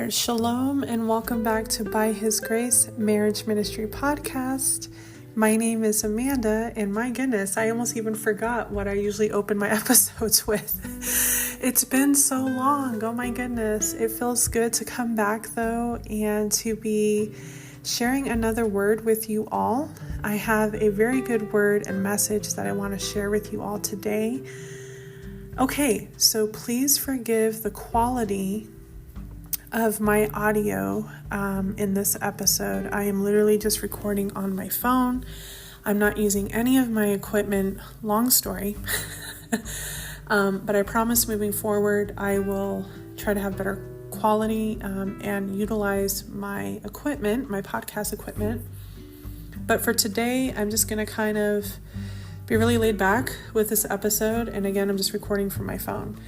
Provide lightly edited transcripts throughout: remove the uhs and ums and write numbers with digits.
there. Shalom and welcome back to By His Grace Marriage Ministry Podcast. My name is Amanda, and my goodness, I almost even forgot what I usually open my episodes with. It's been so long. Oh my goodness. It feels good to come back though and to be sharing another word with you all. I have a very good word and message that I want to share with you all today. Okay, so please forgive the quality of my audio in this episode. I am literally just recording on my phone. I'm not using any of my equipment. Long story. But I promise moving forward, I will try to have better quality and utilize my equipment, my podcast equipment. But for today, I'm just going to kind of be really laid back with this episode. And again, I'm just recording from my phone.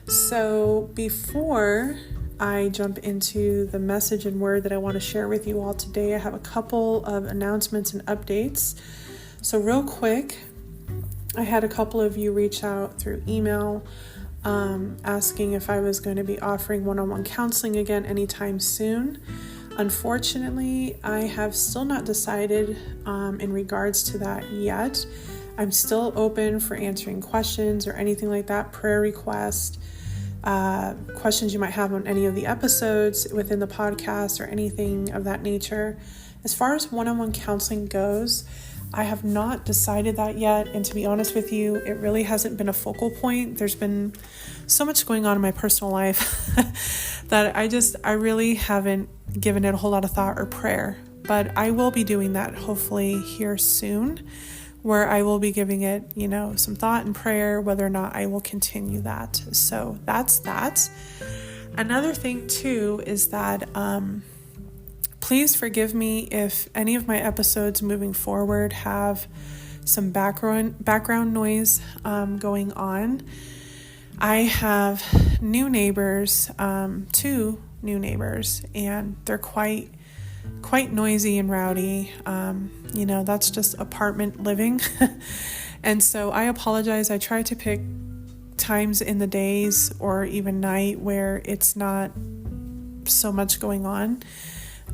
So before I jump into the message and word that I want to share with you all today, I have a couple of announcements and updates. So real quick, I had a couple of you reach out through email asking if I was going to be offering one-on-one counseling again anytime soon. Unfortunately, I have still not decided in regards to that yet. I'm still open for answering questions or anything like that, prayer requests, questions you might have on any of the episodes within the podcast or anything of that nature. As far as one-on-one counseling goes, I have not decided that yet. And to be honest with you, it really hasn't been a focal point. There's been so much going on in my personal life that I really haven't given it a whole lot of thought or prayer. But I will be doing that hopefully here soon, where I will be giving it, some thought and prayer, whether or not I will continue that. So that's that. Another thing too is that please forgive me if any of my episodes moving forward have some background noise going on. I have new neighbors, 2 new neighbors, and they're quite noisy and rowdy. That's just apartment living. And so I apologize. I try to pick times in the days or even night where it's not so much going on.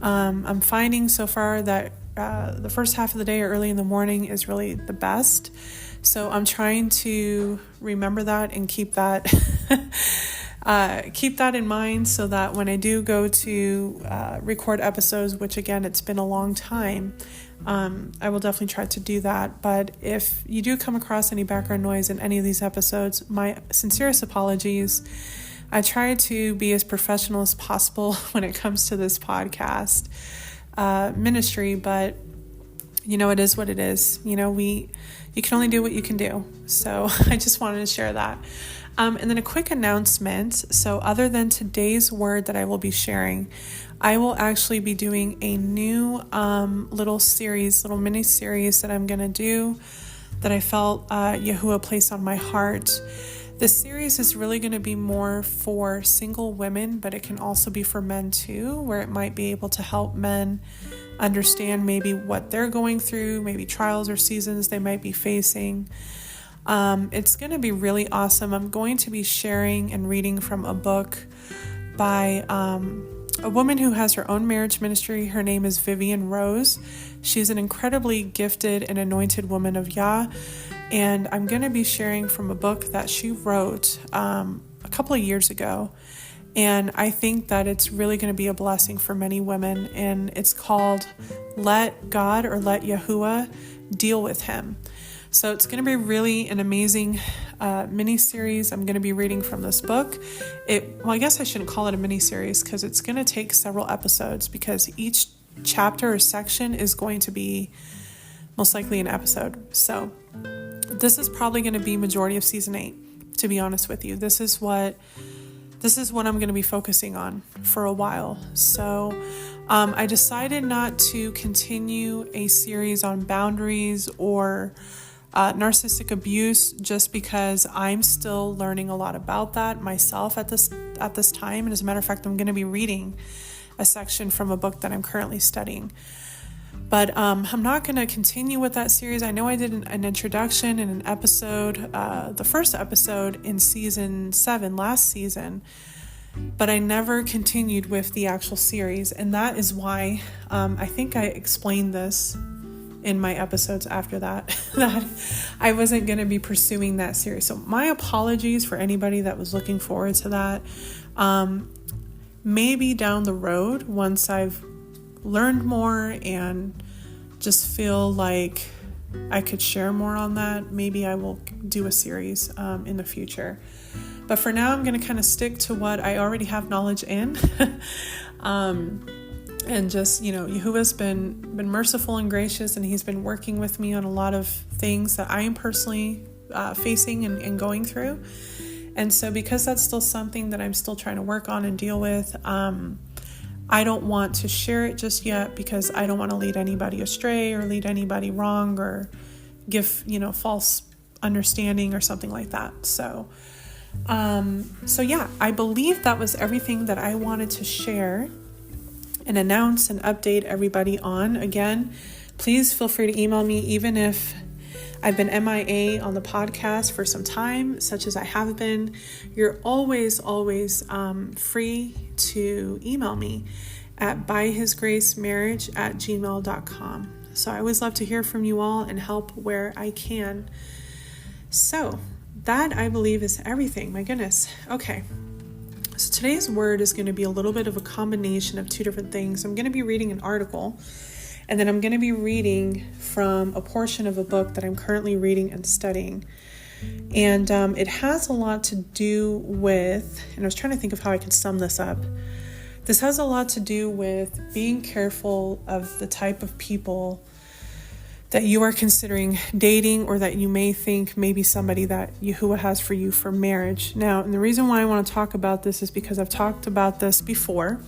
I'm finding so far that the first half of the day or early in the morning is really the best. So I'm trying to remember that and keep that in mind so that when I do go to record episodes, which again, it's been a long time, I will definitely try to do that. But if you do come across any background noise in any of these episodes, my sincerest apologies. I try to be as professional as possible when it comes to this podcast ministry, but it is what it is. You can only do what you can do. So I just wanted to share that. And then a quick announcement. So other than today's word that I will be sharing, I will actually be doing a new little mini series that I'm going to do that I felt Yahuwah placed on my heart. This series is really going to be more for single women, but it can also be for men too, where it might be able to help men understand maybe what they're going through, maybe trials or seasons they might be facing. It's going to be really awesome. I'm going to be sharing and reading from a book by a woman who has her own marriage ministry. Her name is Vivian Rose. She's an incredibly gifted and anointed woman of Yah. And I'm going to be sharing from a book that she wrote a couple of years ago. And I think that it's really going to be a blessing for many women. And it's called Let God or Let Yahuwah Deal with Him. So it's going to be really an amazing mini-series. I'm going to be reading from this book. I guess I shouldn't call it a mini-series because it's going to take several episodes because each chapter or section is going to be most likely an episode. So this is probably going to be majority of season 8, to be honest with you. This is what I'm going to be focusing on for a while. So I decided not to continue a series on boundaries or narcissistic abuse just because I'm still learning a lot about that myself at this time. And as a matter of fact, I'm going to be reading a section from a book that I'm currently studying. But I'm not going to continue with that series. I know I did an introduction in an episode, the first episode in season 7, last season. but I never continued with the actual series. And that is why I think I explained this in my episodes after that, that I wasn't going to be pursuing that series. So my apologies for anybody that was looking forward to that. Maybe down the road, once I've learned more and just feel like I could share more on that, maybe I will do a series in the future. But for now, I'm going to kind of stick to what I already have knowledge in. And just, Yahuwah's been merciful and gracious, and he's been working with me on a lot of things that I am personally facing and going through. And so because that's still something that I'm still trying to work on and deal with, I don't want to share it just yet because I don't want to lead anybody astray or lead anybody wrong or give, false understanding or something like that. So yeah, I believe that was everything that I wanted to share and announce and update everybody on. Again, please feel free to email me, even if I've been MIA on the podcast for some time, such as I have been. You're always free to email me at byhisgracemarriage@gmail.com. So I always love to hear from you all and help where I can. So that, I believe, is everything. My goodness. Okay. So today's word is going to be a little bit of a combination of two different things. I'm going to be reading an article, and then I'm going to be reading from a portion of a book that I'm currently reading and studying. And it has a lot to do with, and I was trying to think of how I could sum this up. This has a lot to do with being careful of the type of people that you are considering dating, or that you may think may be somebody that Yahuwah has for you for marriage. Now, and the reason why I want to talk about this is because I've talked about this before.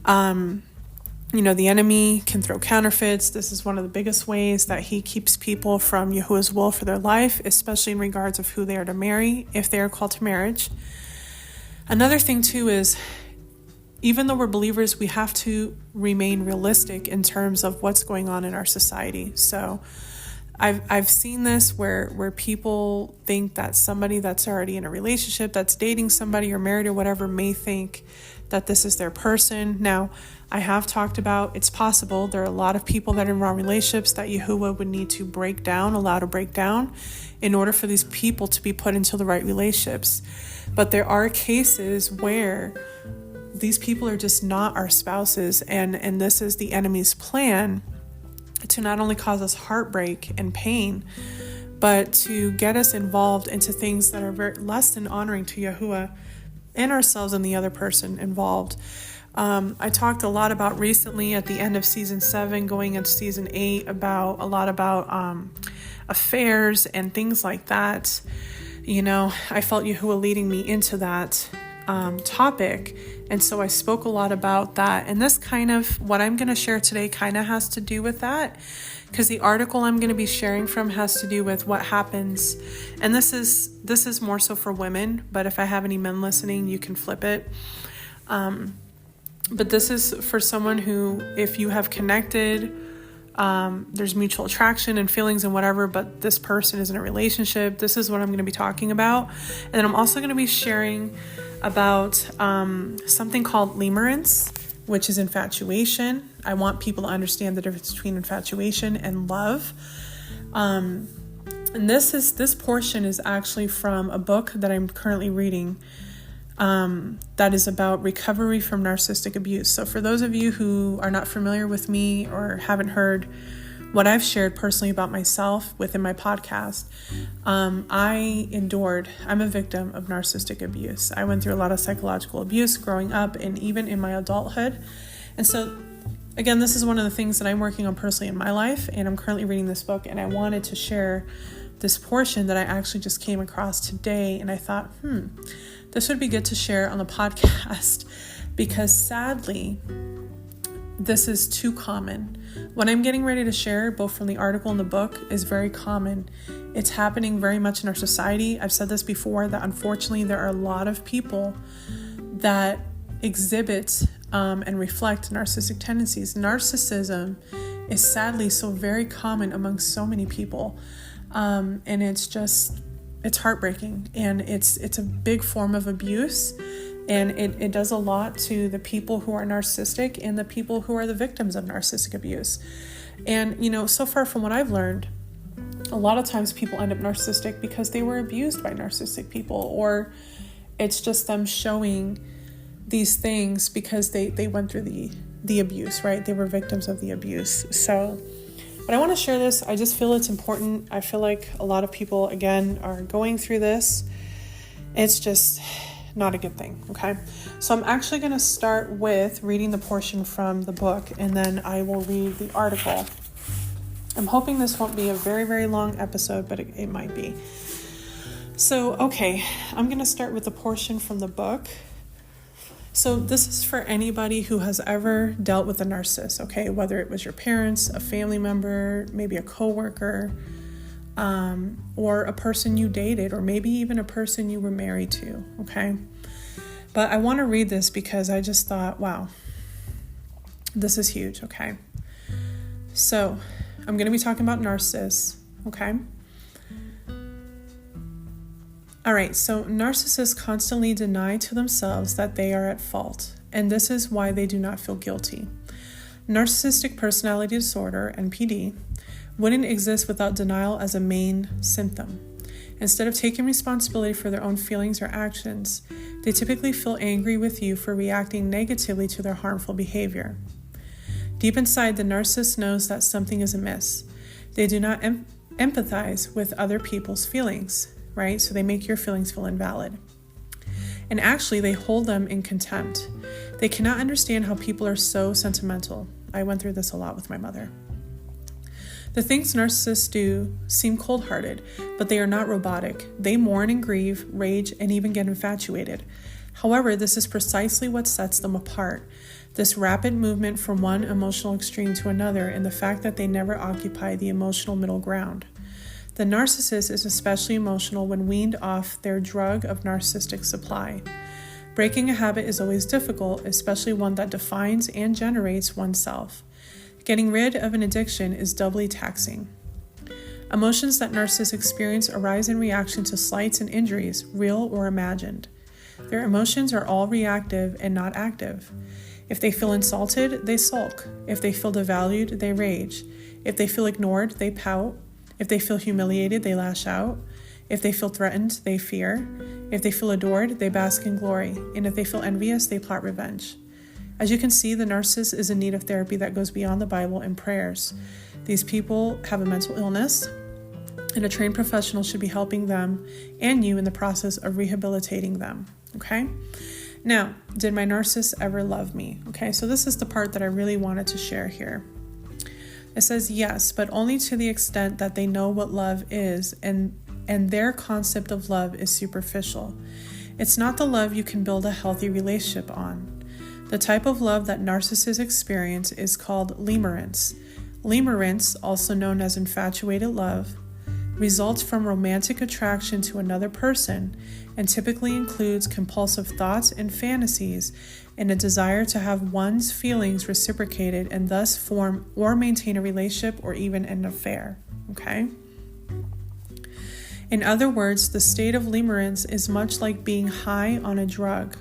The enemy can throw counterfeits. This is one of the biggest ways that he keeps people from Yahuwah's will for their life, especially in regards of who they are to marry, if they are called to marriage. Another thing too is, even though we're believers, we have to remain realistic in terms of what's going on in our society. So I've seen this where people think that somebody that's already in a relationship, that's dating somebody or married or whatever, may think that this is their person. Now, I have talked about it's possible. There are a lot of people that are in wrong relationships that Yahuwah would need to allow to break down in order for these people to be put into the right relationships. But there are cases where these people are just not our spouses, and this is the enemy's plan to not only cause us heartbreak and pain, but to get us involved into things that are very less than honoring to Yahuwah and ourselves and the other person involved. I talked a lot about recently at the end of season 7 going into season 8 about affairs and things like that. I felt Yahuwah leading me into that topic. And so I spoke a lot about that. And this kind of, what I'm going to share today kind of has to do with that, because the article I'm going to be sharing from has to do with what happens. And this is more so for women, but if I have any men listening, you can flip it. But this is for someone who, if you have connected, there's mutual attraction and feelings and whatever, but this person is in a relationship. This is what I'm going to be talking about. And then I'm also going to be sharing about something called limerence, which is infatuation. I want people to understand the difference between infatuation and love. And this portion is actually from a book that I'm currently reading that is about recovery from narcissistic abuse. So for those of you who are not familiar with me or haven't heard what I've shared personally about myself within my podcast, I'm a victim of narcissistic abuse. I went through a lot of psychological abuse growing up and even in my adulthood. And so, again, this is one of the things that I'm working on personally in my life, and I'm currently reading this book, and I wanted to share this portion that I actually just came across today, and I thought, this would be good to share on the podcast, because sadly, this is too common. What I'm getting ready to share, both from the article and the book, is very common. It's happening very much in our society. I've said this before, that unfortunately there are a lot of people that exhibit and reflect narcissistic tendencies. Narcissism is sadly so very common among so many people. And it's heartbreaking, and it's a big form of abuse And it does a lot to the people who are narcissistic and the people who are the victims of narcissistic abuse. And, so far from what I've learned, a lot of times people end up narcissistic because they were abused by narcissistic people, or it's just them showing these things because they went through the abuse, right? They were victims of the abuse. So, but I want to share this. I just feel it's important. I feel like a lot of people, again, are going through this. It's just not a good thing, okay? So I'm actually going to start with reading the portion from the book, and then I will read the article. I'm hoping this won't be a very, very long episode, but it might be. So, okay, I'm going to start with the portion from the book. So this is for anybody who has ever dealt with a narcissist, okay? Whether it was your parents, a family member, maybe a coworker, or a person you dated, or maybe even a person you were married to, okay? But I want to read this because I just thought, wow, this is huge, okay? So I'm going to be talking about narcissists, okay? All right, so narcissists constantly deny to themselves that they are at fault, and this is why they do not feel guilty. Narcissistic personality disorder, NPD, wouldn't exist without denial as a main symptom. Instead of taking responsibility for their own feelings or actions, they typically feel angry with you for reacting negatively to their harmful behavior. Deep inside, the narcissist knows that something is amiss. They do not empathize with other people's feelings, right? So they make your feelings feel invalid. And actually, they hold them in contempt. They cannot understand how people are so sentimental. I went through this a lot with my mother. The things narcissists do seem cold-hearted, but they are not robotic. They mourn and grieve, rage, and even get infatuated. However, this is precisely what sets them apart. This rapid movement from one emotional extreme to another, and the fact that they never occupy the emotional middle ground. The narcissist is especially emotional when weaned off their drug of narcissistic supply. Breaking a habit is always difficult, especially one that defines and generates oneself. Getting rid of an addiction is doubly taxing. Emotions that narcissists experience arise in reaction to slights and injuries, real or imagined. Their emotions are all reactive and not active. If they feel insulted, they sulk. If they feel devalued, they rage. If they feel ignored, they pout. If they feel humiliated, they lash out. If they feel threatened, they fear. If they feel adored, they bask in glory. And if they feel envious, they plot revenge. As you can see, the narcissist is in need of therapy that goes beyond the Bible and prayers. These people have a mental illness, and a trained professional should be helping them and you in the process of rehabilitating them, okay? Now, did my narcissist ever love me? Okay, so this is the part that I really wanted to share here. It says yes, but only to the extent that they know what love is, and their concept of love is superficial. It's not the love you can build a healthy relationship on. The type of love that narcissists experience is called limerence. Limerence, also known as infatuated love, results from romantic attraction to another person and typically includes compulsive thoughts and fantasies and a desire to have one's feelings reciprocated and thus form or maintain a relationship or even an affair. Okay? In other words, the state of limerence is much like being high on a drug.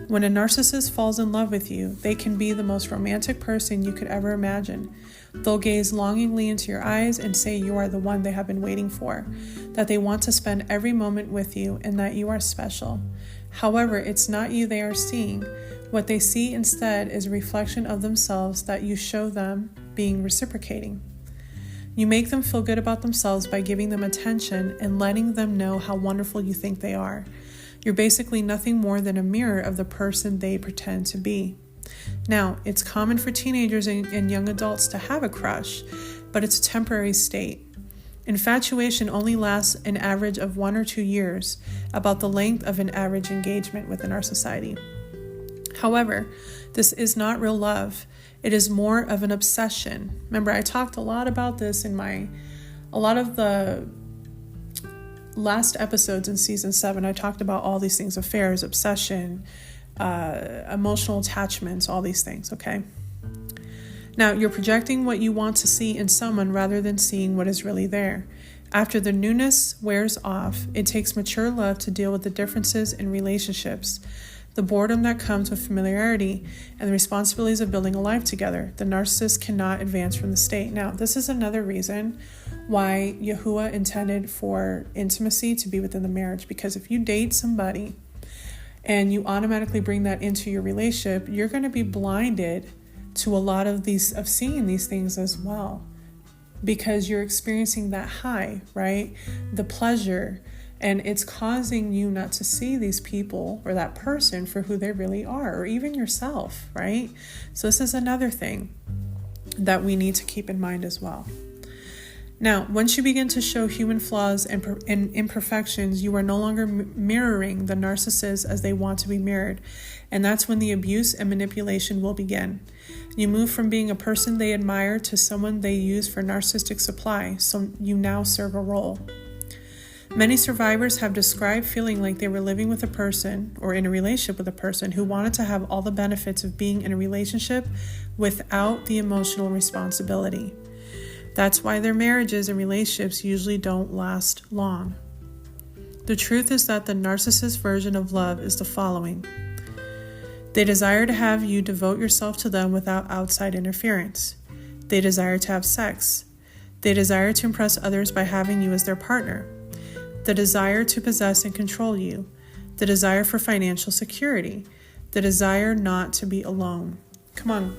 When a narcissist falls in love with you, they can be the most romantic person you could ever imagine. They'll gaze longingly into your eyes and say you are the one they have been waiting for, that they want to spend every moment with you, and that you are special. However, it's not you they are seeing. What they see instead is a reflection of themselves that you show them being reciprocating. You make them feel good about themselves by giving them attention and letting them know how wonderful you think they are. You're basically nothing more than a mirror of the person they pretend to be. Now, it's common for teenagers and young adults to have a crush, but it's a temporary state. Infatuation only lasts an average of 1 or 2 years, about the length of an average engagement within our society. However, this is not real love. It is more of an obsession. Remember, I talked a lot about this in a lot of the last episodes in season 7. I talked about all these things: affairs, obsession, emotional attachments, all these things, okay? Now, you're projecting what you want to see in someone rather than seeing what is really there. After the newness wears off, it takes mature love to deal with the differences in relationships. the boredom that comes with familiarity, and the responsibilities of building a life together. The narcissist cannot advance from the state. Now, this is another reason why Yahuwah intended for intimacy to be within the marriage, because if you date somebody and you automatically bring that into your relationship, you're going to be blinded to a lot of seeing these things as well, because you're experiencing that high, right? The pleasure, and it's causing you not to see these people or that person for who they really are, or even yourself, right? So this is another thing that we need to keep in mind as well. Now, once you begin to show human flaws and imperfections, you are no longer mirroring the narcissist as they want to be mirrored. And that's when the abuse and manipulation will begin. You move from being a person they admire to someone they use for narcissistic supply, so you now serve a role. Many survivors have described feeling like they were living with a person or in a relationship with a person who wanted to have all the benefits of being in a relationship without the emotional responsibility. That's why their marriages and relationships usually don't last long. The truth is that the narcissist version of love is the following. They desire to have you devote yourself to them without outside interference. They desire to have sex. They desire to impress others by having you as their partner. The desire to possess and control you. The desire for financial security. The desire not to be alone. Come on.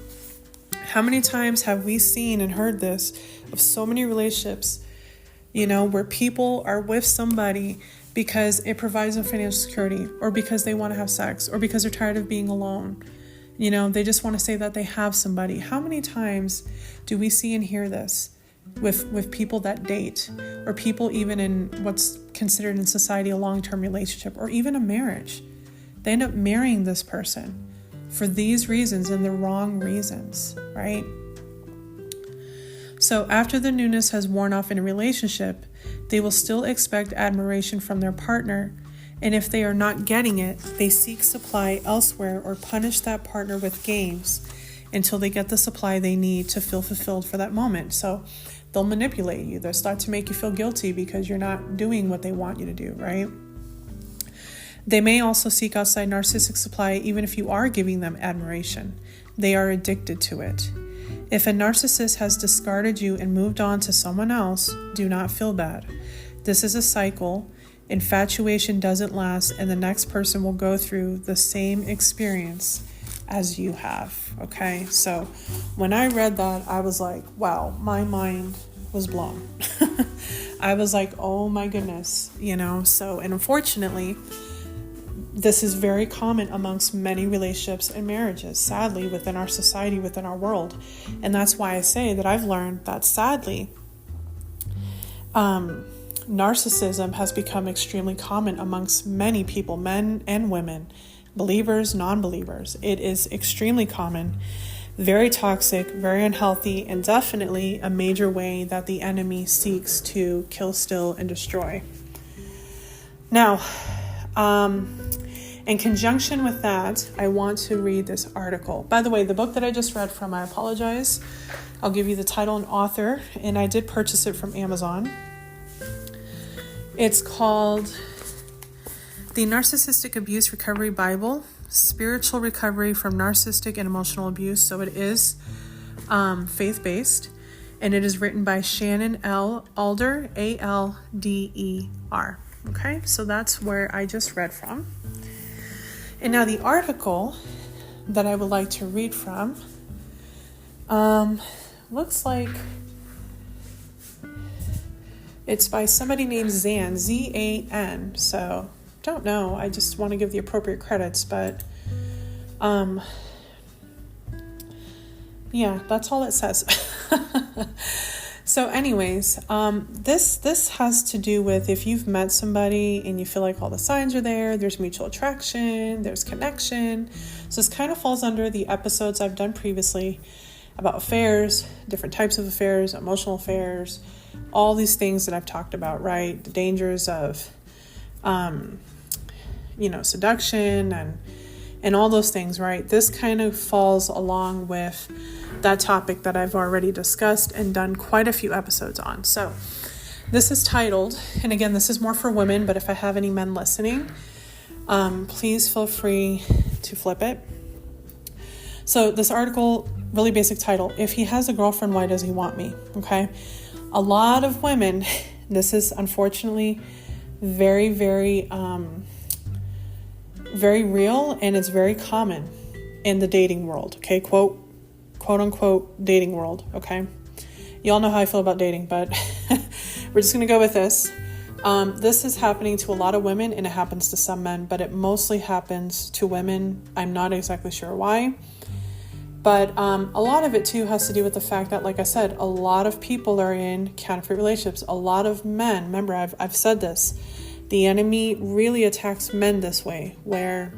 How many times have we seen and heard this of so many relationships, where people are with somebody because it provides them financial security, or because they want to have sex, or because they're tired of being alone. They just want to say that they have somebody. How many times do we see and hear this with people that date, or people even in what's considered in society a long-term relationship, or even a marriage? They end up marrying this person for these reasons and the wrong reasons, right? So after the newness has worn off in a relationship, they will still expect admiration from their partner. And if they are not getting it, they seek supply elsewhere or punish that partner with games until they get the supply they need to feel fulfilled for that moment. So they'll manipulate you. They'll start to make you feel guilty because you're not doing what they want you to do, right? They may also seek outside narcissistic supply even if you are giving them admiration. They are addicted to it. If a narcissist has discarded you and moved on to someone else, do not feel bad. This is a cycle. Infatuation doesn't last, and the next person will go through the same experience as you have. Okay, so when I read that, I was like, wow, my mind was blown. I was like, oh my goodness, so, and unfortunately, this is very common amongst many relationships and marriages, sadly, within our society, within our world. And that's why I say that I've learned that, sadly, narcissism has become extremely common amongst many people, men and women, believers, non-believers. It is extremely common, very toxic, very unhealthy, and definitely a major way that the enemy seeks to kill, steal, and destroy. Now, in conjunction with that, I want to read this article. By the way, the book that I just read from, I apologize. I'll give you the title and author, and I did purchase it from Amazon. It's called The Narcissistic Abuse Recovery Bible, Spiritual Recovery from Narcissistic and Emotional Abuse. So it is faith-based, and it is written by Shannon L. Alder, Alder. Okay, so that's where I just read from. And now the article that I would like to read from looks like it's by somebody named Zan, Z-A-N. So, don't know. I just want to give the appropriate credits, but yeah, that's all it says. So anyways, this has to do with if you've met somebody and you feel like all the signs are there's mutual attraction, there's connection. So this kind of falls under the episodes I've done previously about affairs, different types of affairs, emotional affairs, all these things that I've talked about, right? The dangers of, seduction and all those things, right? This kind of falls along with that topic that I've already discussed and done quite a few episodes on. So this is titled, and again, this is more for women, but if I have any men listening, please feel free to flip it. So this article, really basic title, If He Has a Girlfriend, Why Does He Want Me? Okay. A lot of women, this is unfortunately very, very, very real, and it's very common in the dating world. Okay. Quote unquote dating world. Okay. You all know how I feel about dating, but we're just going to go with this. This is happening to a lot of women, and it happens to some men, but it mostly happens to women. I'm not exactly sure why. But a lot of it, too, has to do with the fact that, like I said, a lot of people are in counterfeit relationships. A lot of men, remember, I've said this, the enemy really attacks men this way, where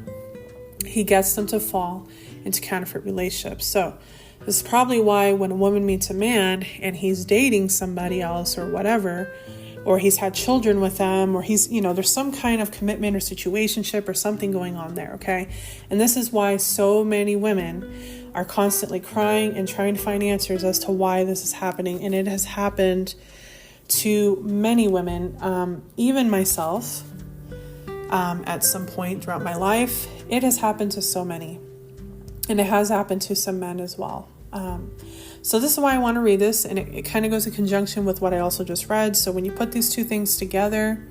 he gets them to fall into counterfeit relationships. So this is probably why when a woman meets a man and he's dating somebody else or whatever, or he's had children with them, or he's, there's some kind of commitment or situationship or something going on there, okay? And this is why so many women are constantly crying and trying to find answers as to why this is happening. And it has happened to many women, even myself, at some point throughout my life. It has happened to so many. And it has happened to some men as well. So this is why I want to read this, and it kind of goes in conjunction with what I also just read. So when you put these two things together,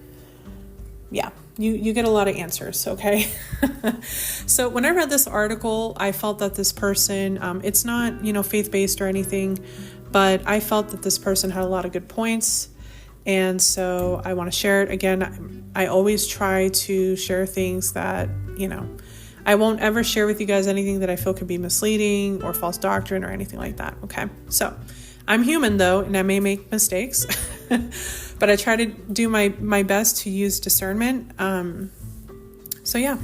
yeah, you get a lot of answers, okay? So when I read this article, I felt that this person, it's not, faith-based or anything, but I felt that this person had a lot of good points. And so I want to share it. Again, I always try to share things that, I won't ever share with you guys anything that I feel could be misleading or false doctrine or anything like that, okay? So I'm human, though, and I may make mistakes, but I try to do my best to use discernment. So yeah.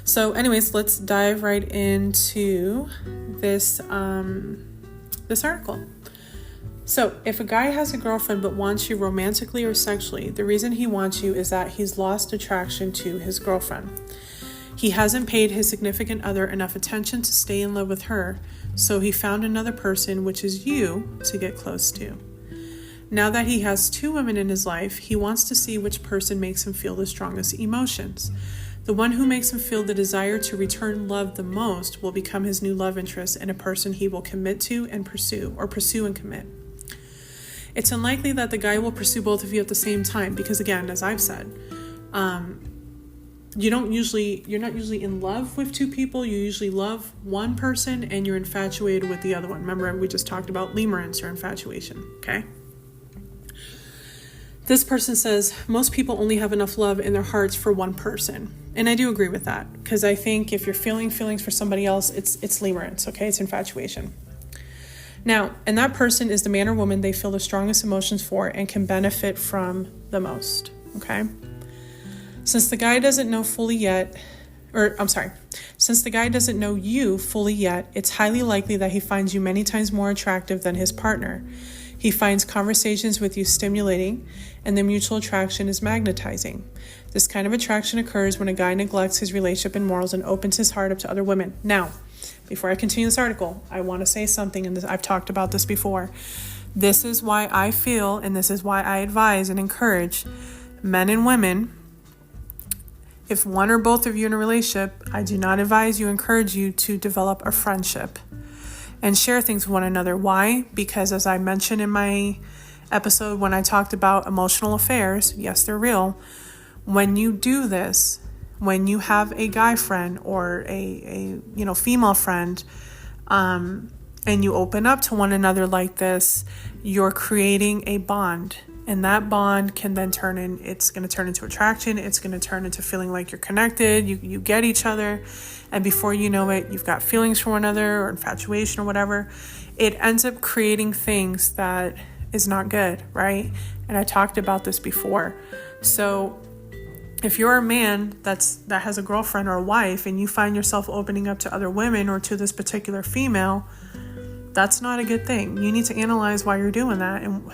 So anyways, let's dive right into this article. So if a guy has a girlfriend but wants you romantically or sexually, the reason he wants you is that he's lost attraction to his girlfriend. He hasn't paid his significant other enough attention to stay in love with her, so he found another person, which is you, to get close to. Now that he has two women in his life, he wants to see which person makes him feel the strongest emotions. The one who makes him feel the desire to return love the most will become his new love interest and a person he will commit to and pursue, or pursue and commit. It's unlikely that the guy will pursue both of you at the same time because, again, as I've said, you're not usually in love with two people. You usually love one person and you're infatuated with the other one. Remember, we just talked about limerence or infatuation, okay? This person says, most people only have enough love in their hearts for one person. And I do agree with that because I think if you're feeling feelings for somebody else, it's limerence, okay? It's infatuation. Now, and that person is the man or woman they feel the strongest emotions for and can benefit from the most, okay? Since the guy doesn't know you fully yet, it's highly likely that he finds you many times more attractive than his partner. He finds conversations with you stimulating, and the mutual attraction is magnetizing. This kind of attraction occurs when a guy neglects his relationship and morals and opens his heart up to other women. Now, before I continue this article, I want to say something, and I've talked about this before. This is why I feel, and this is why I advise and encourage men and women. If one or both of you in a relationship, I do not encourage you to develop a friendship and share things with one another. Why? Because as I mentioned in my episode when I talked about emotional affairs, yes, they're real. When you do this, when you have a guy friend or a female friend, and you open up to one another like this, you're creating a bond. And that bond can then it's going to turn into attraction. It's going to turn into feeling like you're connected. You get each other. And before you know it, you've got feelings for one another or infatuation or whatever. It ends up creating things that is not good, right? And I talked about this before. So if you're a man that has a girlfriend or a wife and you find yourself opening up to other women or to this particular female, that's not a good thing. You need to analyze why you're doing that. And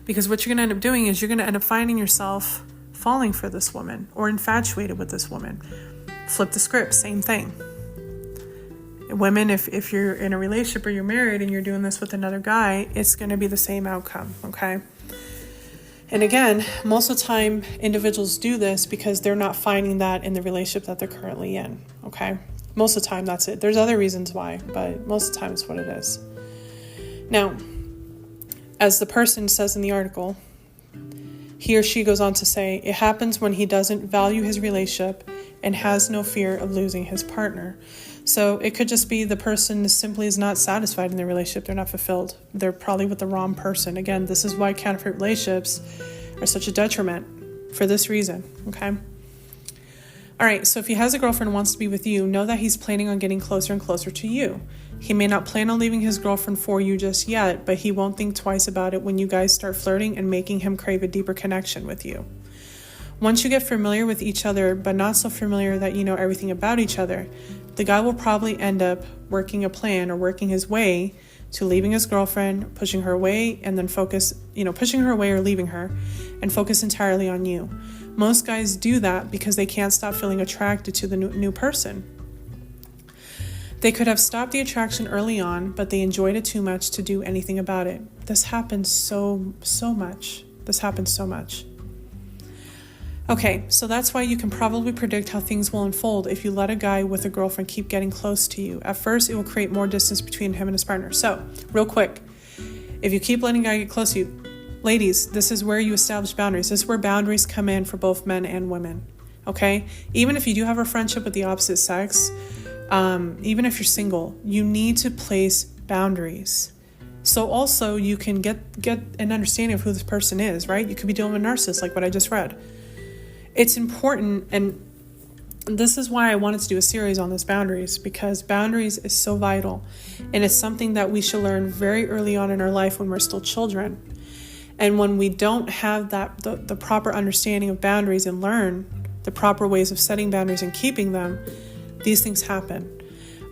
because what you're going to end up doing is you're going to end up finding yourself falling for this woman or infatuated with this woman. Flip the script, same thing. Women, if you're in a relationship or you're married and you're doing this with another guy, it's going to be the same outcome, okay? And again, most of the time, individuals do this because they're not finding that in the relationship that they're currently in, okay? Most of the time, that's it. There's other reasons why, but most of the time it's what it is. Now, as the person says in the article, he or she goes on to say, it happens when he doesn't value his relationship and has no fear of losing his partner. So it could just be the person simply is not satisfied in their relationship. They're not fulfilled. They're probably with the wrong person. Again, this is why counterfeit relationships are such a detriment for this reason, okay? All right, so if he has a girlfriend and wants to be with you, know that he's planning on getting closer and closer to you. He may not plan on leaving his girlfriend for you just yet, but he won't think twice about it when you guys start flirting and making him crave a deeper connection with you. Once you get familiar with each other, but not so familiar that you know everything about each other, the guy will probably end up working a plan or working his way to leaving his girlfriend, pushing her away, and then pushing her away or leaving her, and focus entirely on you. Most guys do that because they can't stop feeling attracted to the new person. They could have stopped the attraction early on, but they enjoyed it too much to do anything about it. This happens so much. This happens so much. Okay, so that's why you can probably predict how things will unfold if you let a guy with a girlfriend keep getting close to you. At first, it will create more distance between him and his partner. So, real quick, if you keep letting a guy get close to you, ladies, this is where you establish boundaries. This is where boundaries come in for both men and women, okay? Even if you do have a friendship with the opposite sex, even if you're single, you need to place boundaries. So also you can get an understanding of who this person is, right? You could be dealing with a narcissist, like what I just read. It's important, and this is why I wanted to do a series on this boundaries, because boundaries is so vital, and it's something that we should learn very early on in our life when we're still children. And when we don't have the proper understanding of boundaries and learn the proper ways of setting boundaries and keeping them, these things happen.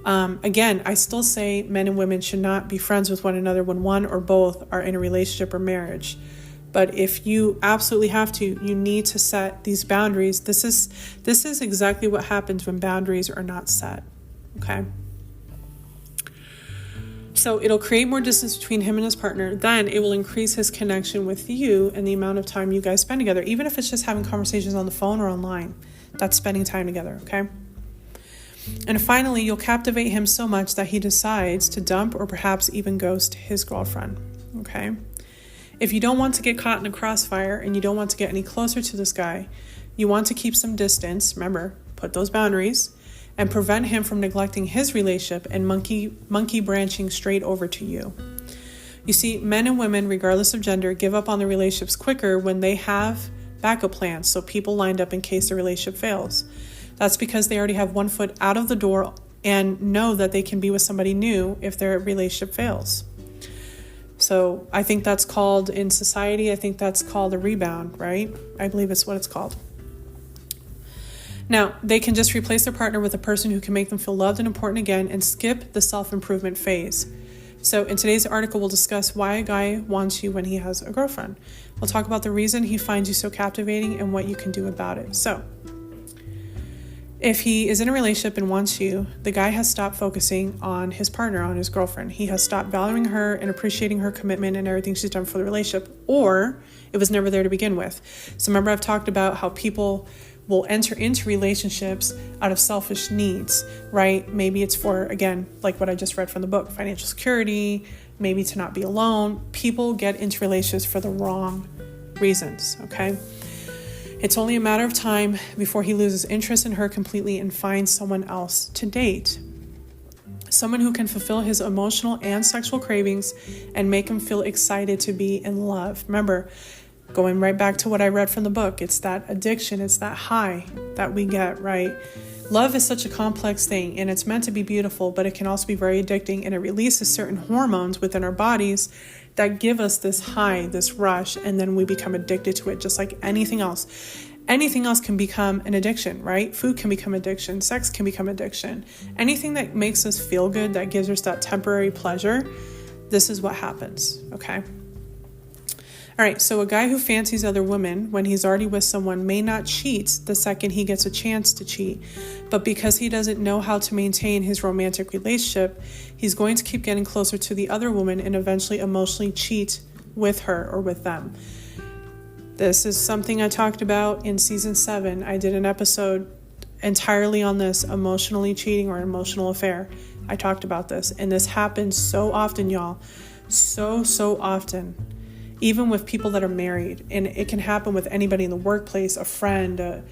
Again, I still say men and women should not be friends with one another when one or both are in a relationship or marriage. But if you absolutely have to, you need to set these boundaries. This is exactly what happens when boundaries are not set, okay? So it'll create more distance between him and his partner. Then it will increase his connection with you and the amount of time you guys spend together, even if it's just having conversations on the phone or online. That's spending time together, okay? And finally, you'll captivate him so much that he decides to dump or perhaps even ghost his girlfriend, okay? If you don't want to get caught in a crossfire and you don't want to get any closer to this guy, you want to keep some distance, remember, put those boundaries, and prevent him from neglecting his relationship and monkey branching straight over to you. You see, men and women, regardless of gender, give up on their relationships quicker when they have backup plans, so people lined up in case the relationship fails. That's because they already have one foot out of the door and know that they can be with somebody new if their relationship fails. So I think that's called, in society, I think that's called a rebound, right? I believe it's what it's called. Now, they can just replace their partner with a person who can make them feel loved and important again and skip the self-improvement phase. So in today's article, we'll discuss why a guy wants you when he has a girlfriend. We'll talk about the reason he finds you so captivating and what you can do about it. So if he is in a relationship and wants you, the guy has stopped focusing on his partner, on his girlfriend. He has stopped valuing her and appreciating her commitment and everything she's done for the relationship, or it was never there to begin with. So remember, I've talked about how people will enter into relationships out of selfish needs, right? Maybe it's for, again, like what I just read from the book, financial security, maybe to not be alone. People get into relationships for the wrong reasons, okay? It's only a matter of time before he loses interest in her completely and finds someone else to date. Someone who can fulfill his emotional and sexual cravings and make him feel excited to be in love. Remember, going right back to what I read from the book, it's that addiction, it's that high that we get, right? Love is such a complex thing, and it's meant to be beautiful, but it can also be very addicting, and it releases certain hormones within our bodies that give us this high, this rush, and then we become addicted to it, just like anything else. Anything else can become an addiction, right? Food can become addiction. Sex can become addiction. Anything that makes us feel good, that gives us that temporary pleasure, this is what happens, okay? All right, so a guy who fancies other women when he's already with someone may not cheat the second he gets a chance to cheat, but because he doesn't know how to maintain his romantic relationship, he's going to keep getting closer to the other woman and eventually emotionally cheat with her or with them. This is something I talked about in season 7. I did an episode entirely on this emotionally cheating or emotional affair. I talked about this, and this happens so often, y'all. So often. Even with people that are married, and it can happen with anybody in the workplace, a friend.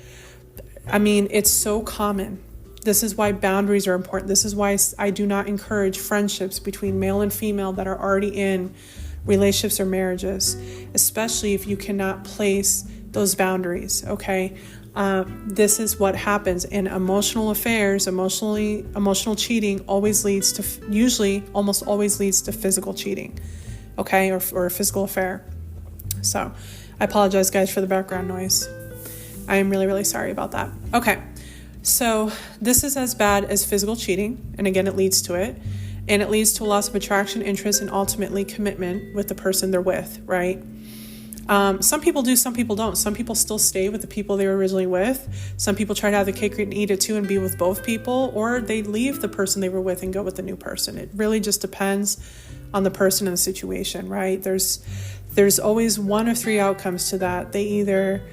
It's so common. This is why boundaries are important. This is why I do not encourage friendships between male and female that are already in relationships or marriages, especially if you cannot place those boundaries, okay? This is what happens in emotional affairs. Emotional cheating almost always leads to physical cheating, okay, or a physical affair. So I apologize, guys, for the background noise. I am really, really sorry about that. Okay, so this is as bad as physical cheating, and again, it leads to it, and it leads to a loss of attraction, interest, and ultimately commitment with the person they're with, right? Some people do, some people don't. Some people still stay with the people they were originally with. Some people try to have the cake and eat it too and be with both people, or they leave the person they were with and go with the new person. It really just depends on the person and the situation, right? There's always one of three outcomes to that. They either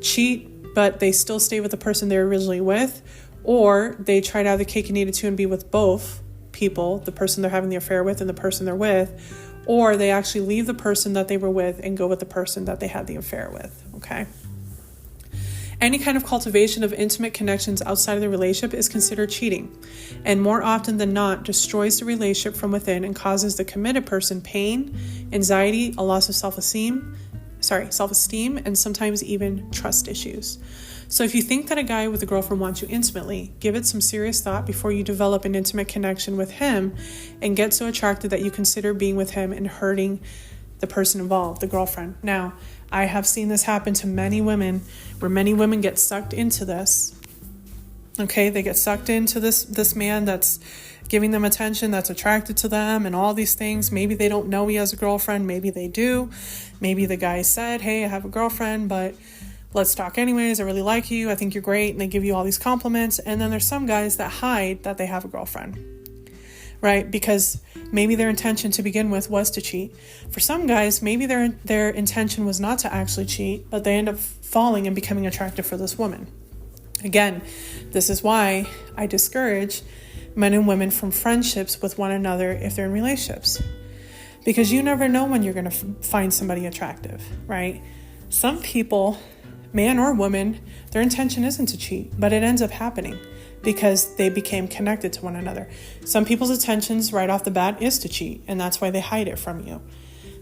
cheat, but they still stay with the person they were originally with, or they try to have the cake and eat it too and be with both people, the person they're having the affair with and the person they're with, or they actually leave the person that they were with and go with the person that they had the affair with, okay? Any kind of cultivation of intimate connections outside of the relationship is considered cheating, and more often than not destroys the relationship from within and causes the committed person pain, anxiety, a loss of self-esteem, and sometimes even trust issues. So if you think that a guy with a girlfriend wants you intimately, give it some serious thought before you develop an intimate connection with him and get so attracted that you consider being with him and hurting the person involved, the girlfriend. Now, I have seen this happen to many women, where many women get sucked into this. Okay, they get sucked into this man that's giving them attention, that's attracted to them, and all these things. Maybe they don't know he has a girlfriend. Maybe they do. Maybe the guy said, hey, I have a girlfriend, but let's talk anyways. I really like you. I think you're great. And they give you all these compliments. And then there's some guys that hide that they have a girlfriend, right? Because maybe their intention to begin with was to cheat. For some guys, maybe their intention was not to actually cheat, but they end up falling and becoming attractive for this woman. Again, this is why I discourage men and women from friendships with one another if they're in relationships. Because you never know when you're going to find somebody attractive, right? Some people, man or woman, their intention isn't to cheat, but it ends up happening because they became connected to one another. Some people's intentions right off the bat is to cheat, and that's why they hide it from you.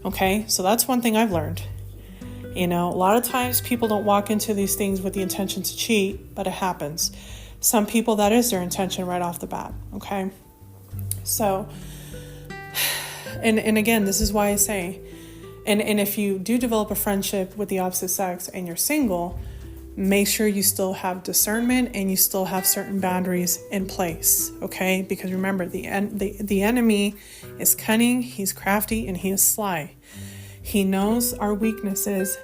Okay, so that's one thing I've learned. A lot of times people don't walk into these things with the intention to cheat, but it happens. Some people, that is their intention right off the bat. Okay, so, and again, this is why I say, and if you do develop a friendship with the opposite sex and you're single, make sure you still have discernment and you still have certain boundaries in place, okay? Because remember, the enemy is cunning, he's crafty, and he is sly. He knows our weaknesses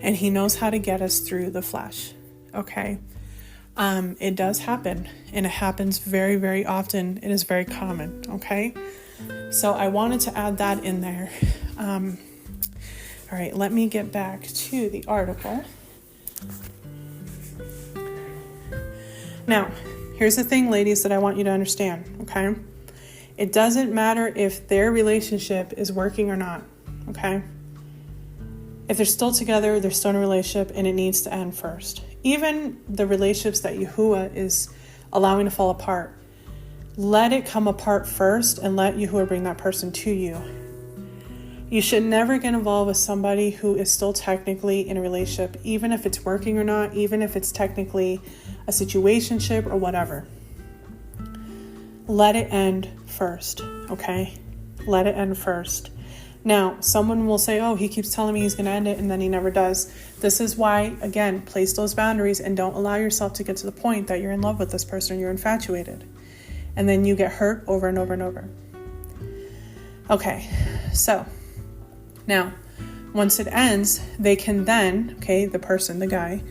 and he knows how to get us through the flesh, okay? It does happen, and it happens very, very often. It is very common, okay? So I wanted to add that in there. All right, let me get back to the article. Now, here's the thing, ladies, that I want you to understand, okay? It doesn't matter if their relationship is working or not, okay? If they're still together, they're still in a relationship, and it needs to end first. Even the relationships that Yahuwah is allowing to fall apart, let it come apart first and let Yahuwah bring that person to you. You should never get involved with somebody who is still technically in a relationship, even if it's working or not, even if it's technically a situationship or whatever. Let it end first, okay? Let it end first. Now, someone will say, oh, he keeps telling me he's going to end it, and then he never does. This is why, again, place those boundaries and don't allow yourself to get to the point that you're in love with this person, you're infatuated. And then you get hurt over and over and over. Okay, so now, once it ends, they can then, okay, the person, the guy,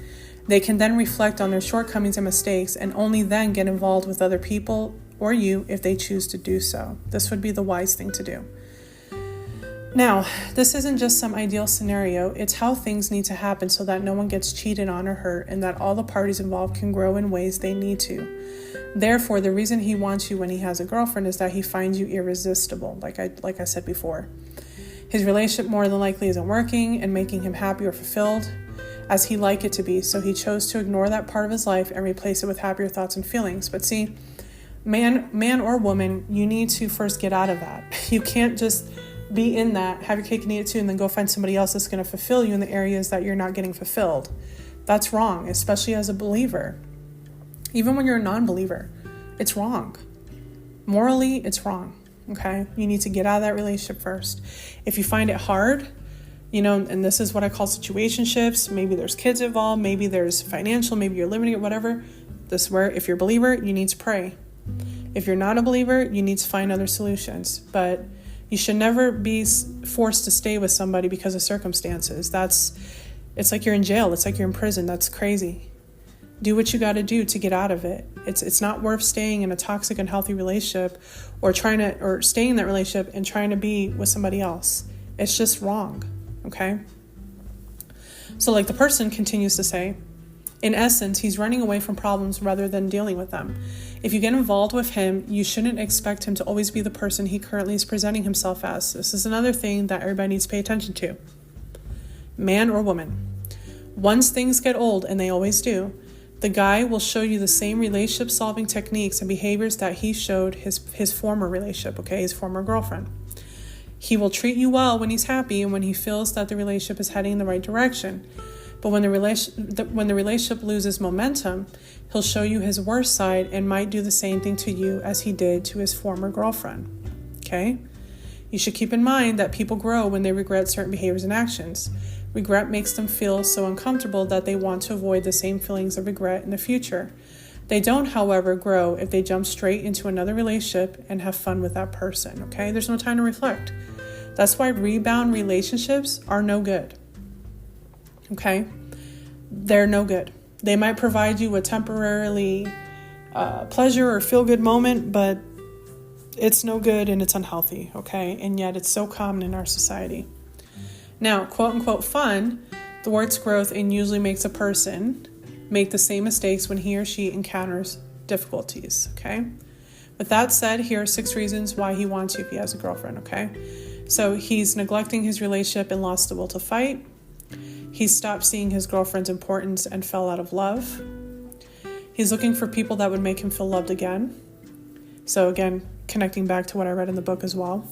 they can then reflect on their shortcomings and mistakes and only then get involved with other people or you if they choose to do so. This would be the wise thing to do. Now, this isn't just some ideal scenario. It's how things need to happen so that no one gets cheated on or hurt, and that all the parties involved can grow in ways they need to. Therefore, the reason he wants you when he has a girlfriend is that he finds you irresistible, like I said before. His relationship more than likely isn't working and making him happy or fulfilled as he'd like it to be, so he chose to ignore that part of his life and replace it with happier thoughts and feelings. But see, man or woman, you need to first get out of that. You can't just be in that, have your cake and eat it too, and then go find somebody else that's going to fulfill you in the areas that you're not getting fulfilled. That's wrong, especially as a believer. Even when you're a non-believer, it's wrong. Morally, it's wrong, okay? You need to get out of that relationship first. If you find it hard, and this is what I call situationships, maybe there's kids involved, maybe there's financial, maybe you're limiting it, whatever. This is where, if you're a believer, you need to pray. If you're not a believer, you need to find other solutions. But you should never be forced to stay with somebody because of circumstances. It's like you're in jail. It's like you're in prison. That's crazy. Do what you got to do to get out of it. It's not worth staying in a toxic, unhealthy relationship or staying in that relationship and trying to be with somebody else. It's just wrong. Okay? So like the person continues to say, in essence, he's running away from problems rather than dealing with them. If you get involved with him, you shouldn't expect him to always be the person he currently is presenting himself as. This is another thing that everybody needs to pay attention to. Man or woman. Once things get old, and they always do, the guy will show you the same relationship solving techniques and behaviors that he showed his former relationship, okay, his former girlfriend. He will treat you well when he's happy and when he feels that the relationship is heading in the right direction. But when the relationship loses momentum, he'll show you his worst side and might do the same thing to you as he did to his former girlfriend. Okay? You should keep in mind that people grow when they regret certain behaviors and actions. Regret makes them feel so uncomfortable that they want to avoid the same feelings of regret in the future. They don't, however, grow if they jump straight into another relationship and have fun with that person. Okay? There's no time to reflect. That's why rebound relationships are no good. Okay? They're no good. They might provide you a temporarily pleasure or feel-good moment, but it's no good and it's unhealthy, okay? And yet it's so common in our society. Now, quote-unquote fun thwarts growth and usually makes a person make the same mistakes when he or she encounters difficulties, okay? With that said, here are 6 reasons why he wants you if he has a girlfriend, okay? So he's neglecting his relationship and lost the will to fight. He stopped seeing his girlfriend's importance and fell out of love. He's looking for people that would make him feel loved again. So again, connecting back to what I read in the book as well.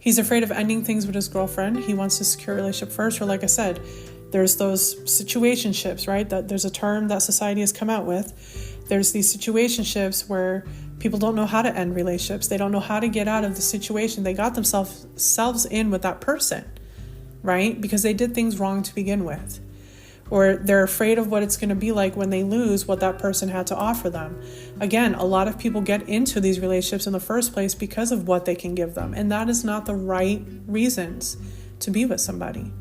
He's afraid of ending things with his girlfriend. He wants to secure a relationship first, or like I said, there's those situationships, right? That there's a term that society has come out with. There's these situationships where people don't know how to end relationships. They don't know how to get out of the situation they got themselves in with that person. Right? Because they did things wrong to begin with. Or they're afraid of what it's going to be like when they lose what that person had to offer them. Again, a lot of people get into these relationships in the first place because of what they can give them. And that is not the right reasons to be with somebody.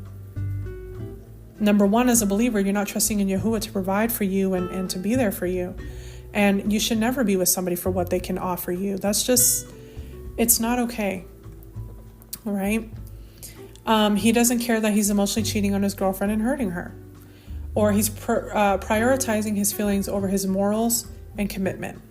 Number one, as a believer, you're not trusting in Yahuwah to provide for you and to be there for you. And you should never be with somebody for what they can offer you. It's not okay. All right? He doesn't care that he's emotionally cheating on his girlfriend and hurting her. Or he's prioritizing his feelings over his morals and commitment.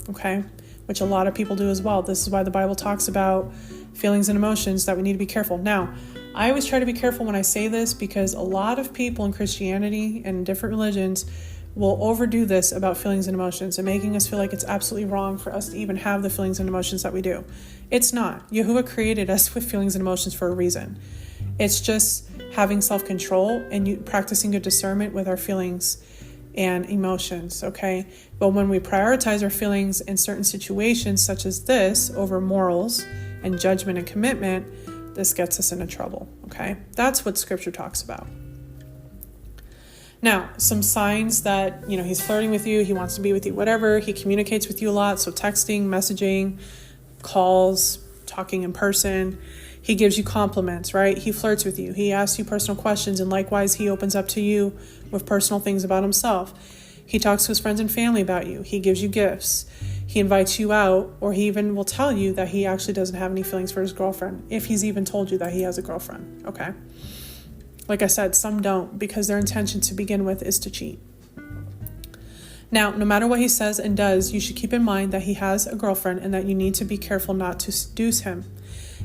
Okay? Which a lot of people do as well. This is why the Bible talks about feelings and emotions, that we need to be careful. Now, I always try to be careful when I say this because a lot of people in Christianity and different religions will overdo this about feelings and emotions and making us feel like it's absolutely wrong for us to even have the feelings and emotions that we do. It's not. Yahuwah created us with feelings and emotions for a reason. It's just having self-control and practicing good discernment with our feelings and emotions, okay? But when we prioritize our feelings in certain situations such as this over morals and judgment and commitment, this gets us into trouble, okay? That's what Scripture talks about. Now, some signs that, he's flirting with you, he wants to be with you, whatever. He communicates with you a lot, so texting, messaging, calls, talking in person. He gives you compliments, right? He flirts with you. He asks you personal questions, and likewise, he opens up to you with personal things about himself. He talks to his friends and family about you. He gives you gifts. he invites you out, or he even will tell you that he actually doesn't have any feelings for his girlfriend, if he's even told you that he has a girlfriend, okay? Like I said, some don't, because their intention to begin with is to cheat. Now, no matter what he says and does, you should keep in mind that he has a girlfriend and that you need to be careful not to seduce him.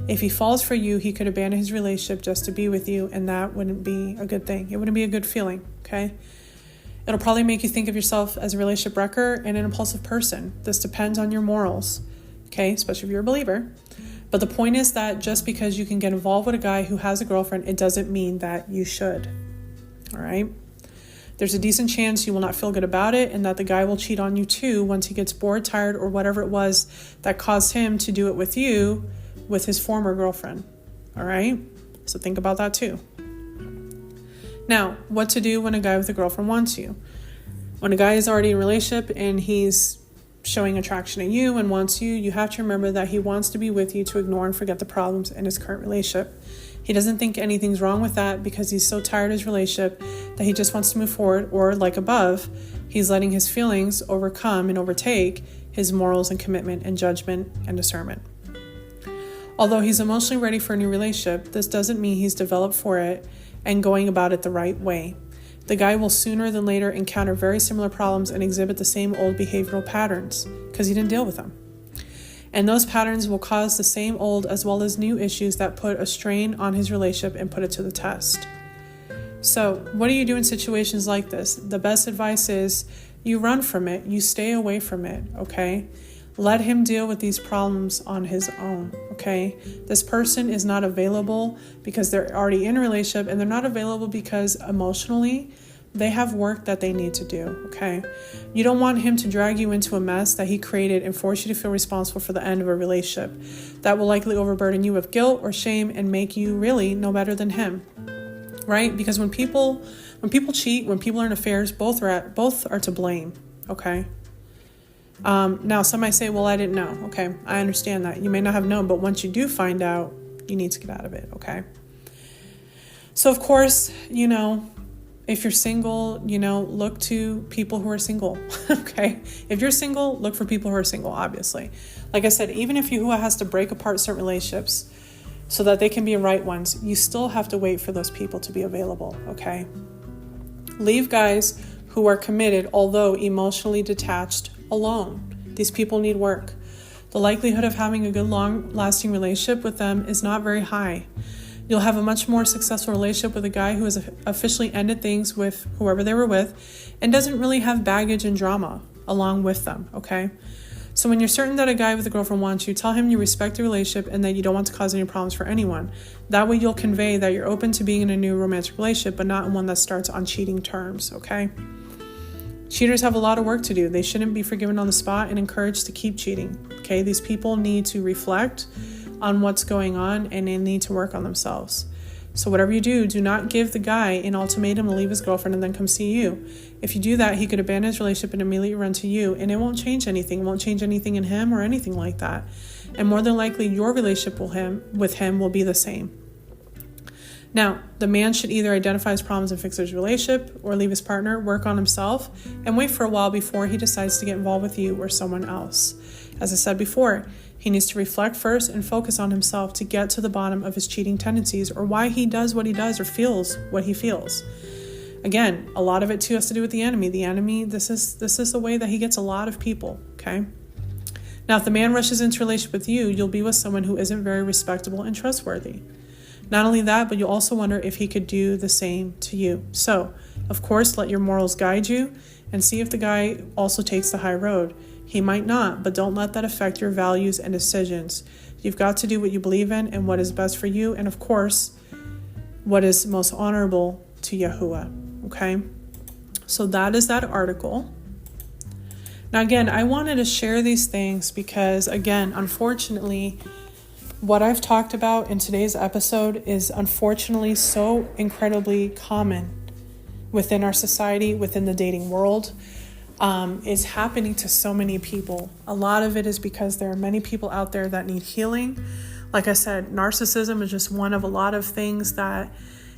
If he falls for you, he could abandon his relationship just to be with you, and that wouldn't be a good thing. It wouldn't be a good feeling, okay? It'll probably make you think of yourself as a relationship wrecker and an impulsive person. This depends on your morals, okay? Especially if you're a believer. But the point is that just because you can get involved with a guy who has a girlfriend, it doesn't mean that you should, all right? There's a decent chance you will not feel good about it, and that the guy will cheat on you too once he gets bored, tired, or whatever it was that caused him to do it with you with his former girlfriend, all right? So think about that too. Now, what to do when a guy with a girlfriend wants you? When a guy is already in a relationship and he's showing attraction to you and wants you, you have to remember that he wants to be with you to ignore and forget the problems in his current relationship. He doesn't think anything's wrong with that because he's so tired of his relationship that he just wants to move forward, or like above, he's letting his feelings overcome and overtake his morals and commitment and judgment and discernment. Although he's emotionally ready for a new relationship, this doesn't mean he's developed for it and going about it the right way. The guy will sooner than later encounter very similar problems and exhibit the same old behavioral patterns because he didn't deal with them. And those patterns will cause the same old as well as new issues that put a strain on his relationship and put it to the test. So, what do you do in situations like this? The best advice is you run from it, you stay away from it, okay? Let him deal with these problems on his own, okay? This person is not available because they're already in a relationship, and they're not available because emotionally they have work that they need to do, okay? You don't want him to drag you into a mess that he created and force you to feel responsible for the end of a relationship. That will likely overburden you with guilt or shame and make you really no better than him, right? Because when people cheat, when people are in affairs, both are to blame, okay? Now, some might say, well, I didn't know. Okay, I understand that. You may not have known, but once you do find out, you need to get out of it, okay? So, of course, if you're single, look to people who are single, okay? If you're single, look for people who are single, obviously. Like I said, even if who has to break apart certain relationships so that they can be right ones, you still have to wait for those people to be available, okay? Leave guys who are committed, although emotionally detached, alone. These people need work. The likelihood of having a good, long-lasting relationship with them is not very high. You'll have a much more successful relationship with a guy who has officially ended things with whoever they were with and doesn't really have baggage and drama along with them, okay? So when you're certain that a guy with a girlfriend wants you, tell him you respect the relationship and that you don't want to cause any problems for anyone. That way you'll convey that you're open to being in a new romantic relationship, but not in one that starts on cheating terms, okay? Cheaters have a lot of work to do. They shouldn't be forgiven on the spot and encouraged to keep cheating, okay? These people need to reflect on what's going on and they need to work on themselves. So whatever you do not give the guy an ultimatum to leave his girlfriend and then come see you. If you do that, he could abandon his relationship and immediately run to you, and it won't change anything. It won't change anything in him or anything like that. And more than likely, your relationship with him will be the same. Now, the man should either identify his problems and fix his relationship or leave his partner, work on himself, and wait for a while before he decides to get involved with you or someone else. As I said before, he needs to reflect first and focus on himself to get to the bottom of his cheating tendencies or why he does what he does or feels what he feels. Again, a lot of it too has to do with the enemy. The enemy, this is the way that he gets a lot of people, okay? Now, if the man rushes into a relationship with you, you'll be with someone who isn't very respectable and trustworthy. Not only that, but you'll also wonder if he could do the same to you. So, of course, let your morals guide you and see if the guy also takes the high road. He might not, but don't let that affect your values and decisions. You've got to do what you believe in and what is best for you, and of course, what is most honorable to Yahuwah, okay? So that is that article. Now, again, I wanted to share these things because, again, unfortunately, what I've talked about in today's episode is unfortunately so incredibly common within our society, within the dating world. It's happening to so many people. A lot of it is because there are many people out there that need healing. Like I said, narcissism is just one of a lot of things that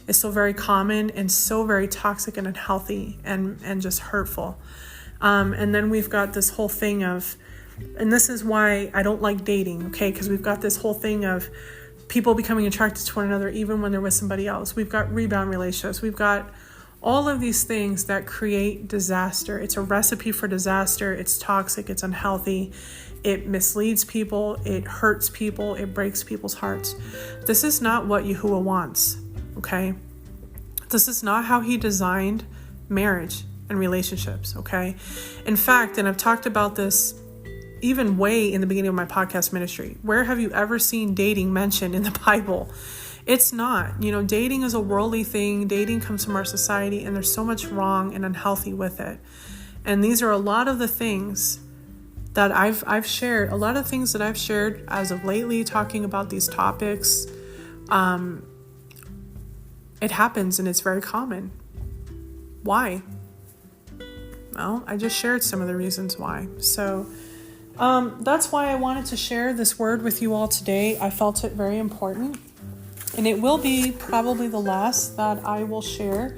is so very common and so very toxic and unhealthy and just hurtful. And then we've got this whole thing of And this is why I don't like dating, okay? Because we've got this whole thing of people becoming attracted to one another even when they're with somebody else. We've got rebound relationships. We've got all of these things that create disaster. It's a recipe for disaster. It's toxic. It's unhealthy. It misleads people. It hurts people. It breaks people's hearts. This is not what Yahuwah wants, okay? This is not how he designed marriage and relationships, okay? In fact, and I've talked about this even way in the beginning of my podcast ministry, where have you ever seen dating mentioned in the Bible? It's not. Dating is a worldly thing. Dating comes from our society, and there's so much wrong and unhealthy with it. And these are a lot of the things that I've shared, a lot of things that I've shared as of lately, talking about these topics. It happens, and it's very common. Why? Well, I just shared some of the reasons why. So that's why I wanted to share this word with you all today. I felt it very important. And it will be probably the last that I will share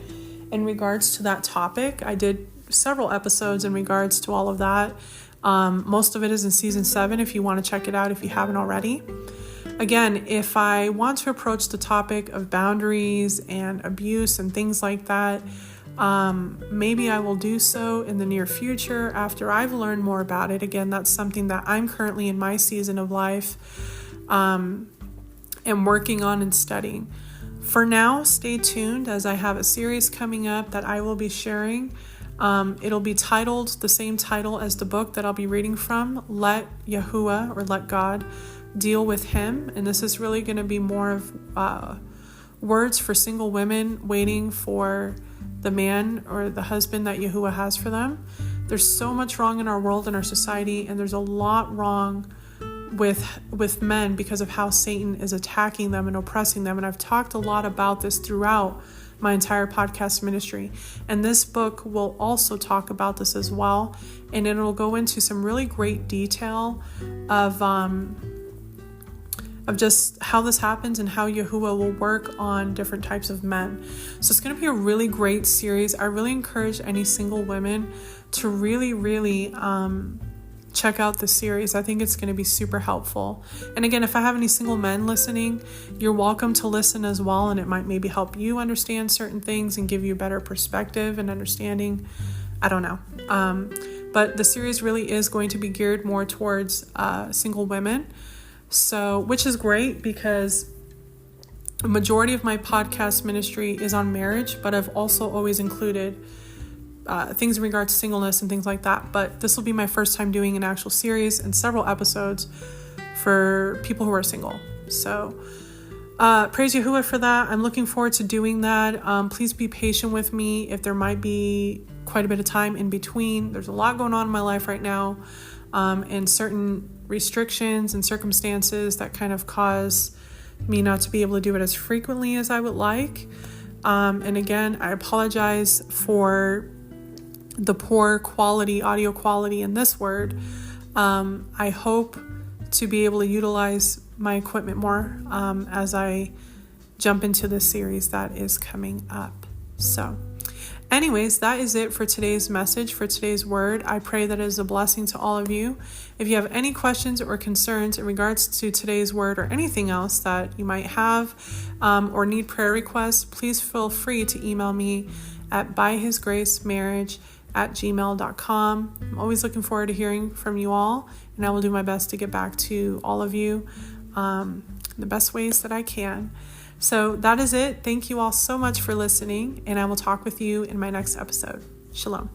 in regards to that topic. I did several episodes in regards to all of that. Most of it is in season 7 if you want to check it out if you haven't already. Again, if I want to approach the topic of boundaries and abuse and things like that, maybe I will do so in the near future after I've learned more about it. Again, that's something that I'm currently in my season of life am working on and studying. For now, stay tuned as I have a series coming up that I will be sharing. It'll be titled the same title as the book that I'll be reading from, Let Yahuwah, or Let God Deal with Him. And this is really going to be more of words for single women waiting for the man or the husband that Yahuwah has for them. There's so much wrong in our world and our society, and there's a lot wrong with men because of how Satan is attacking them and oppressing them. And I've talked a lot about this throughout my entire podcast ministry. And this book will also talk about this as well. And it'll go into some really great detail of just how this happens and how Yahuwah will work on different types of men. So it's going to be a really great series. I really encourage any single women to really check out the series. I think it's going to be super helpful. And again, if I have any single men listening, you're welcome to listen as well, and it might maybe help you understand certain things and give you a better perspective and understanding. I don't know. But the series really is going to be geared more towards single women. So, which is great because a majority of my podcast ministry is on marriage, but I've also always included things in regards to singleness and things like that. But this will be my first time doing an actual series and several episodes for people who are single. So praise Yahuwah for that. I'm looking forward to doing that. Please be patient with me if there might be quite a bit of time in between. There's a lot going on in my life right now, and certain restrictions and circumstances that kind of cause me not to be able to do it as frequently as I would like. And again, I apologize for the poor quality, audio quality in this word. I hope to be able to utilize my equipment more as I jump into this series that is coming up. So anyways, that is it for today's message, for today's word. I pray that it is a blessing to all of you. If you have any questions or concerns in regards to today's word or anything else that you might have or need prayer requests, please feel free to email me at byhisgracemarriage@gmail.com. I'm always looking forward to hearing from you all, and I will do my best to get back to all of you the best ways that I can. So that is it. Thank you all so much for listening, and I will talk with you in my next episode. Shalom.